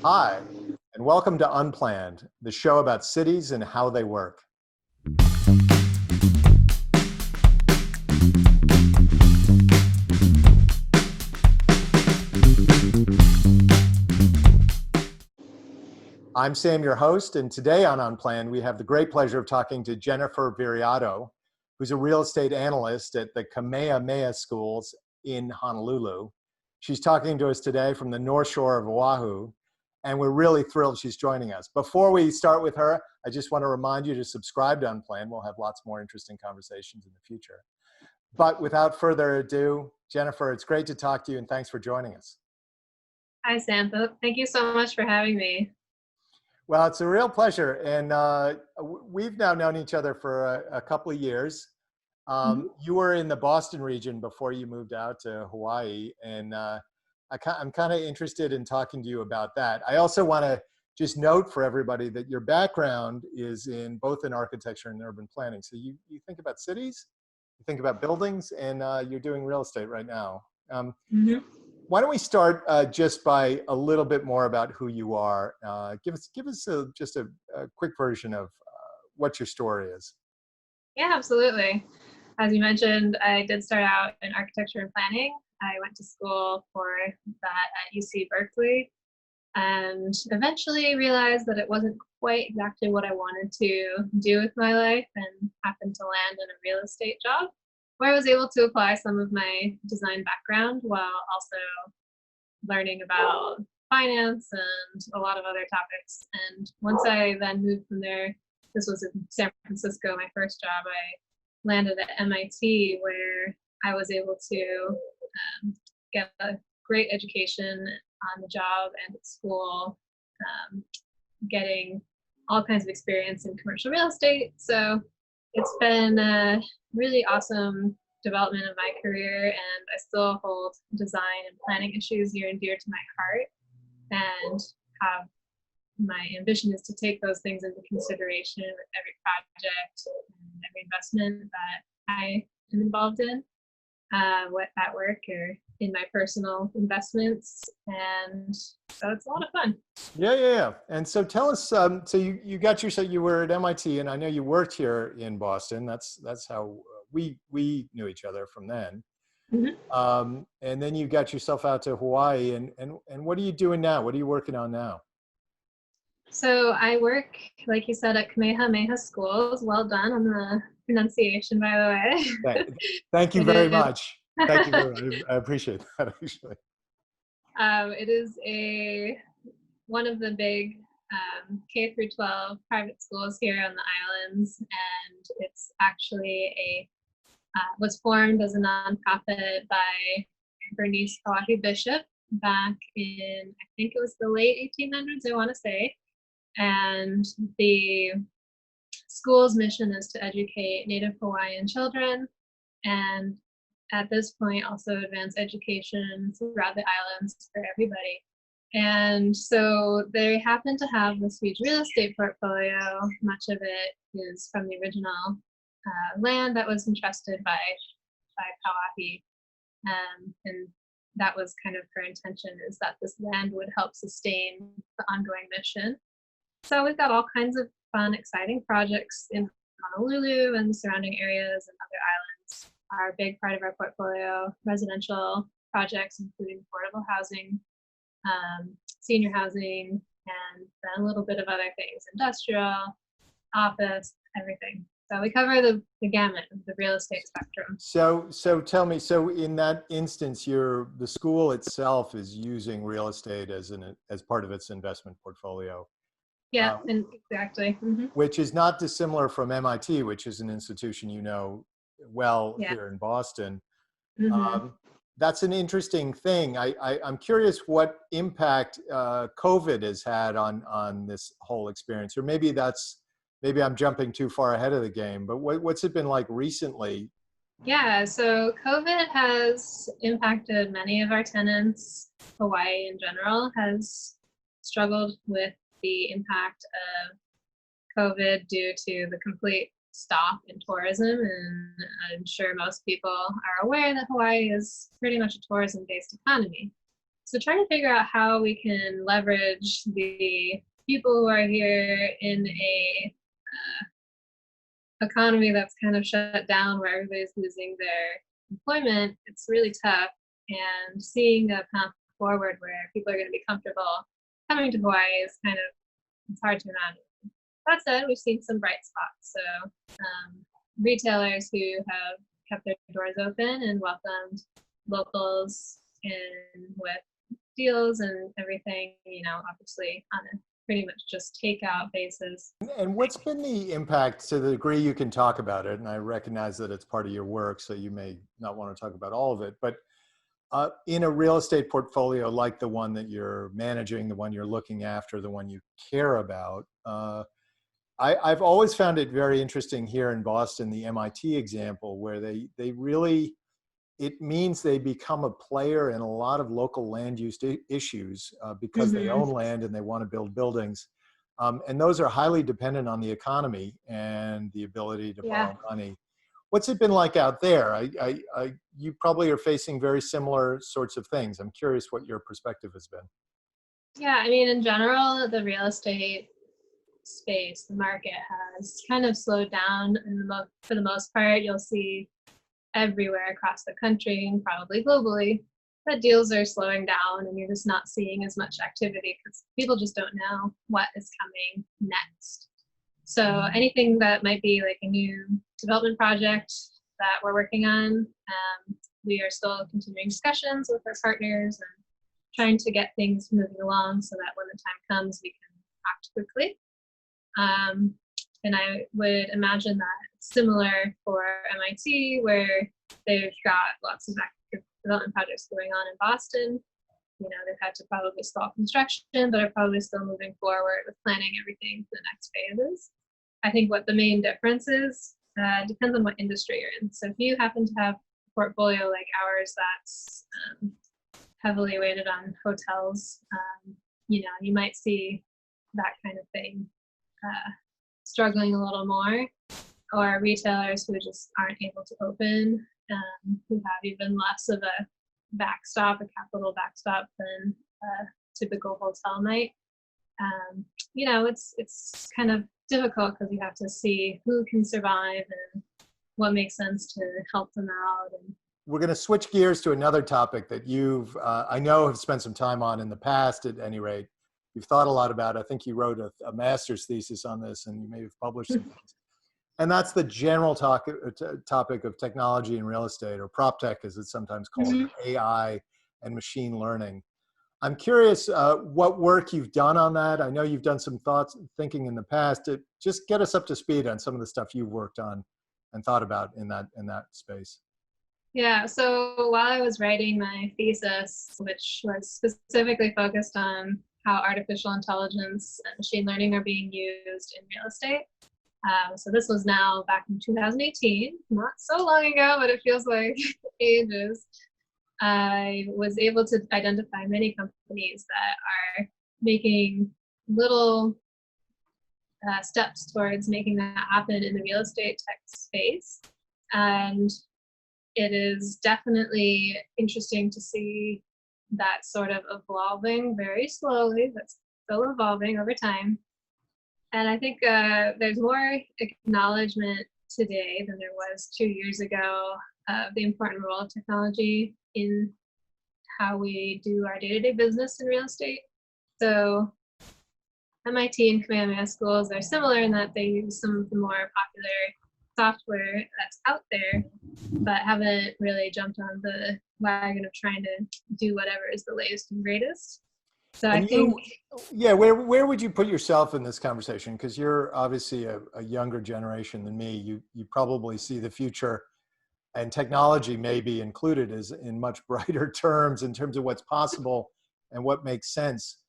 Hi, and welcome to Unplanned, the show about cities and how they work. I'm Sam, your host, and today on Unplanned, we have the great pleasure of talking to Jennifer Viriato, who's a real estate analyst at the Kamehameha Schools in Honolulu. She's talking to us today from the North Shore of Oahu, and we're really thrilled she's joining us. Before we start with her, I just want to remind you to subscribe to Unplanned. We'll have lots more interesting conversations in the future. But without further ado, Jennifer, it's great to talk to you, and thanks for joining us. Hi, Sam. Thank you so much for having me. Well, it's a real pleasure. And we've now known each other for a couple of years. You were in the Boston region before you moved out to Hawaii. And I'm kind of interested in talking to you about that. I also want to just note for everybody that your background is in both in architecture and urban planning. So you think about cities, you think about buildings, and you're doing real estate right now. Why don't we start just by a little bit more about who you are? Give us just a quick version of what your story is. Yeah, absolutely. As you mentioned, I did start out in architecture and planning. I went to school for that at UC Berkeley and eventually realized that it wasn't quite exactly what I wanted to do with my life and happened to land in a real estate job where I was able to apply some of my design background while also learning about finance and a lot of other topics. And once I then moved from there, this was in San Francisco, my first job, I landed at MIT where I was able to get a great education on the job and at school, getting all kinds of experience in commercial real estate. So it's been a really awesome development of my career, and I still hold design and planning issues near and dear to my heart, and have my ambition is to take those things into consideration with every project and every investment that I am involved in, what at work or in my personal investments, and so it's a lot of fun. Yeah. And so tell us. So you were at MIT, and I know you worked here in Boston. That's how we knew each other from then. And then you got yourself out to Hawaii, and what are you doing now? What are you working on now? So I work, like you said, at Kamehameha Schools. Well done on the pronunciation, by the way. Thank you It very is. much. Thank you very much. I appreciate that, actually. It is one of the big K through 12 private schools here on the islands, and it's actually was formed as a nonprofit by Bernice Kauahi Bishop back in, I think it was the late 1800s, I want to say. And the school's mission is to educate Native Hawaiian children, and at this point also advance education throughout the islands for everybody. And so they happen to have this huge real estate portfolio. Much of it is from the original land that was entrusted by Kauahi. And that was kind of her intention, is that this land would help sustain the ongoing mission. So we've got all kinds of fun, exciting projects in Honolulu and the surrounding areas and other islands are a big part of our portfolio. Residential projects, including affordable housing, senior housing, and then a little bit of other things, industrial, office, everything. So we cover the gamut of the real estate spectrum. So tell me, so in that instance, the school itself is using real estate as part of its investment portfolio. Yeah, and exactly. Which is not dissimilar from MIT, which is an institution well here in Boston. That's an interesting thing. I'm curious what impact COVID has had on this whole experience, or maybe I'm jumping too far ahead of the game, but what's it been like recently? Yeah, so COVID has impacted many of our tenants. Hawaii in general has struggled with the impact of COVID due to the complete stop in tourism, and I'm sure most people are aware that Hawaii is pretty much a tourism-based economy. So trying to figure out how we can leverage the people who are here in a economy that's kind of shut down where everybody's losing their employment. It's really tough, and seeing a path forward where people are going to be comfortable coming to Hawaii is kind of, it's hard to imagine. That said, we've seen some bright spots. So retailers who have kept their doors open and welcomed locals in with deals and everything, obviously on a pretty much just takeout basis. And what's been the impact, to the degree you can talk about it? And I recognize that it's part of your work, so you may not want to talk about all of it, but in a real estate portfolio like the one that you're managing, the one you're looking after, the one you care about, I've always found it very interesting here in Boston, the MIT example, where they really, it means they become a player in a lot of local land use issues because they own land and they want to build buildings. And those are highly dependent on the economy and the ability to borrow money. What's it been like out there? You probably are facing very similar sorts of things. I'm curious what your perspective has been. Yeah, I mean, in general, the real estate space, the market has kind of slowed down. And for the most part, you'll see everywhere across the country and probably globally that deals are slowing down, and you're just not seeing as much activity because people just don't know what is coming next. So anything that might be like a new development project that we're working on, we are still continuing discussions with our partners and trying to get things moving along so that when the time comes, we can act quickly. And I would imagine that it's similar for MIT, where they've got lots of active development projects going on in Boston. They've had to probably stall construction, but are probably still moving forward with planning everything for the next phases. I think what the main difference is depends on what industry you're in. So if you happen to have a portfolio like ours that's heavily weighted on hotels, you might see that kind of thing struggling a little more, or retailers who just aren't able to open, who have even less of a backstop, a capital backstop than a typical hotel might. It's kind of difficult because you have to see who can survive and what makes sense to help them out. And we're going to switch gears to another topic that you've, I know, have spent some time on in the past, at any rate. You've thought a lot about. I think you wrote a master's thesis on this, and you may have published some things. And that's the general topic of technology in real estate, or prop tech, as it's sometimes called, AI and machine learning. I'm curious what work you've done on that. I know you've done some thinking in the past. To just get us up to speed on some of the stuff you've worked on and thought about in that space. Yeah, so while I was writing my thesis, which was specifically focused on how artificial intelligence and machine learning are being used in real estate. So this was now back in 2018, not so long ago, but it feels like ages. I was able to identify many companies that are making little steps towards making that happen in the real estate tech space. And it is definitely interesting to see that sort of evolving very slowly, but still evolving over time. And I think there's more acknowledgement today than there was 2 years ago of the important role of technology in how we do our day-to-day business in real estate. So MIT and Kamehameha schools are similar in that they use some of the more popular software that's out there, but haven't really jumped on the wagon of trying to do whatever is the latest and greatest. So I think, where would you put yourself in this conversation? Because you're obviously a younger generation than me. You probably see the future, and technology may be included as in much brighter terms in terms of what's possible and what makes sense.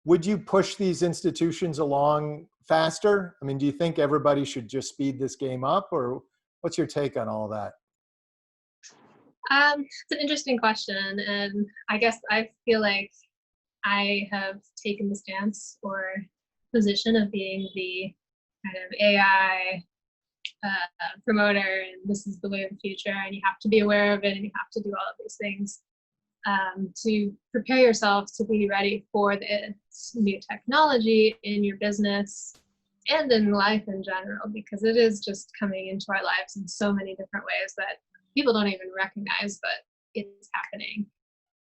Would you push these institutions along faster? I mean, do you think everybody should just speed this game up, or what's your take on all that? it's an interesting question, and I guess I feel like I have taken the stance or position of being the kind of AI promoter, and this is the way of the future, and you have to be aware of it, and you have to do all of these things. to prepare yourself to be ready for this new technology in your business and in life in general, because it is just coming into our lives in so many different ways that people don't even recognize, but it's happening.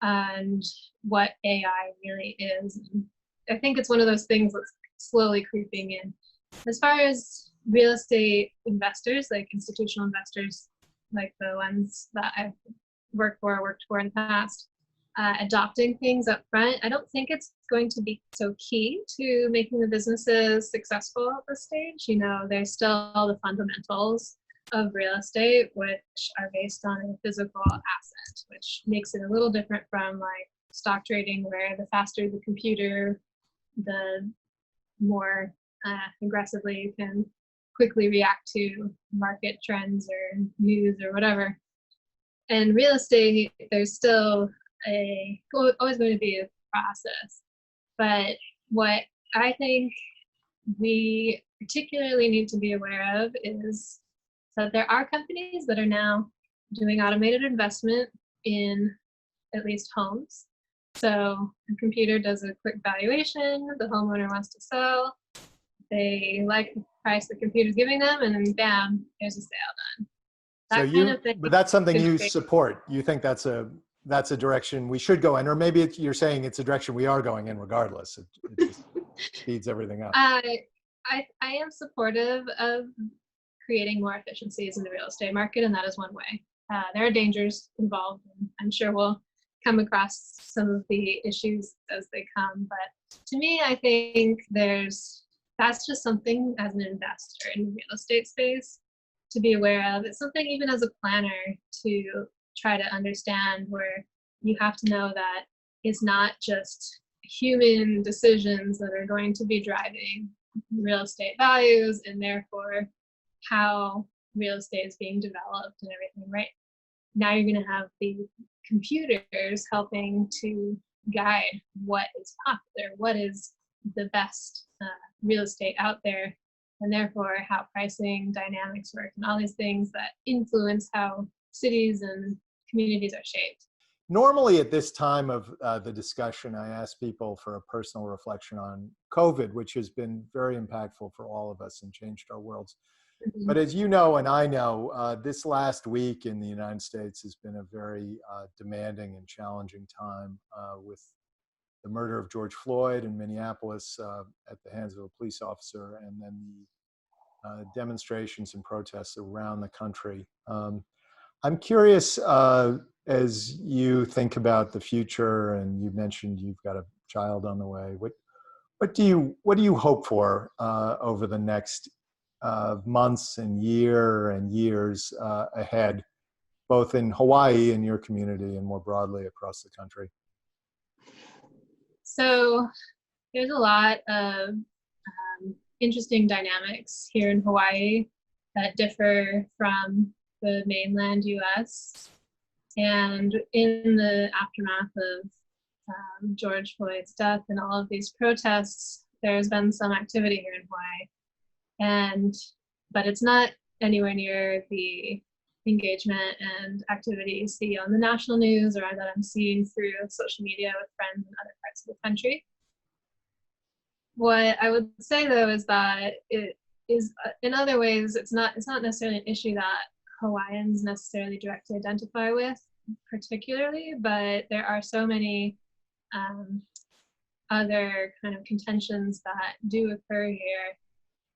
And what AI really is. And I think it's one of those things that's slowly creeping in. As far as real estate investors, like institutional investors, like the ones that I've worked for in the past, adopting things up front, I don't think it's going to be so key to making the businesses successful at this stage. You know, there's still the fundamentals of real estate, which are based on a physical asset, which makes it a little different from like stock trading, where the faster the computer, the more aggressively you can quickly react to market trends or news or whatever. And real estate, there's still always going to be a process. But what I think we particularly need to be aware of is that there are companies that are now doing automated investment in at least homes. So a computer does a quick valuation, the homeowner wants to sell, they like the price the computer's giving them, and then bam, there's a sale done. That kind of thing. But that's something you support. You think that's a direction we should go in, or maybe you're saying it's a direction we are going in regardless. It just speeds everything up. I am supportive of creating more efficiencies in the real estate market, and that is one way. There are dangers involved, and I'm sure we'll come across some of the issues as they come. But to me, I think that's just something as an investor in the real estate space to be aware of. It's something even as a planner to try to understand, where you have to know that it's not just human decisions that are going to be driving real estate values and therefore how real estate is being developed and everything, right? Now you're going to have the computers helping to guide what is popular, what is the best real estate out there, and therefore how pricing dynamics work and all these things that influence how cities and communities are shaped. Normally at this time of the discussion, I ask people for a personal reflection on COVID, which has been very impactful for all of us and changed our worlds. Mm-hmm. But as you know, and I know, this last week in the United States has been a very demanding and challenging time with the murder of George Floyd in Minneapolis at the hands of a police officer, and then the demonstrations and protests around the country. I'm curious, as you think about the future, and you mentioned you've got a child on the way, what do you hope for over the next months and years ahead, both in Hawaii and your community and more broadly across the country? So there's a lot of interesting dynamics here in Hawaii that differ from the mainland US. And in the aftermath of George Floyd's death and all of these protests, there's been some activity here in Hawaii. But it's not anywhere near the engagement and activity you see on the national news or that I'm seeing through social media with friends in other parts of the country. What I would say though is that it is, in other ways, it's not necessarily an issue that Hawaiians necessarily directly identify with particularly, but there are so many other kind of contentions that do occur here.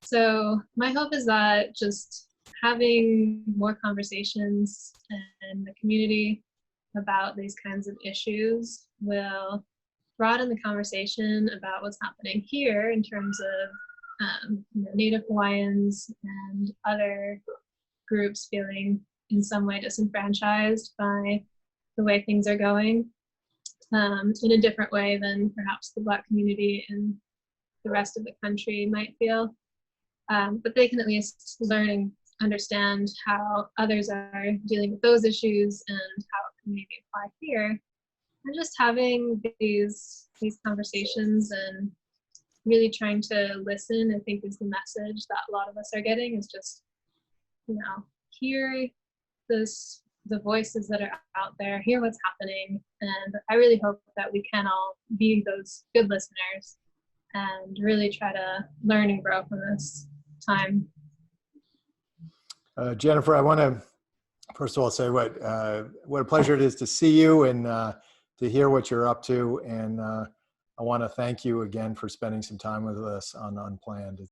So my hope is that just having more conversations in the community about these kinds of issues will broaden the conversation about what's happening here in terms of Native Hawaiians and other groups feeling in some way disenfranchised by the way things are going in a different way than perhaps the Black community in the rest of the country might feel. But they can at least learn and understand how others are dealing with those issues and how it can maybe apply here. And just having these conversations and really trying to listen, I think, is the message that a lot of us are getting, is just, hear this the voices that are out there, hear what's happening. And I really hope that we can all be those good listeners and really try to learn and grow from this time. Jennifer, I want to first of all say what a pleasure it is to see you and to hear what you're up to. And I want to thank you again for spending some time with us on Unplanned.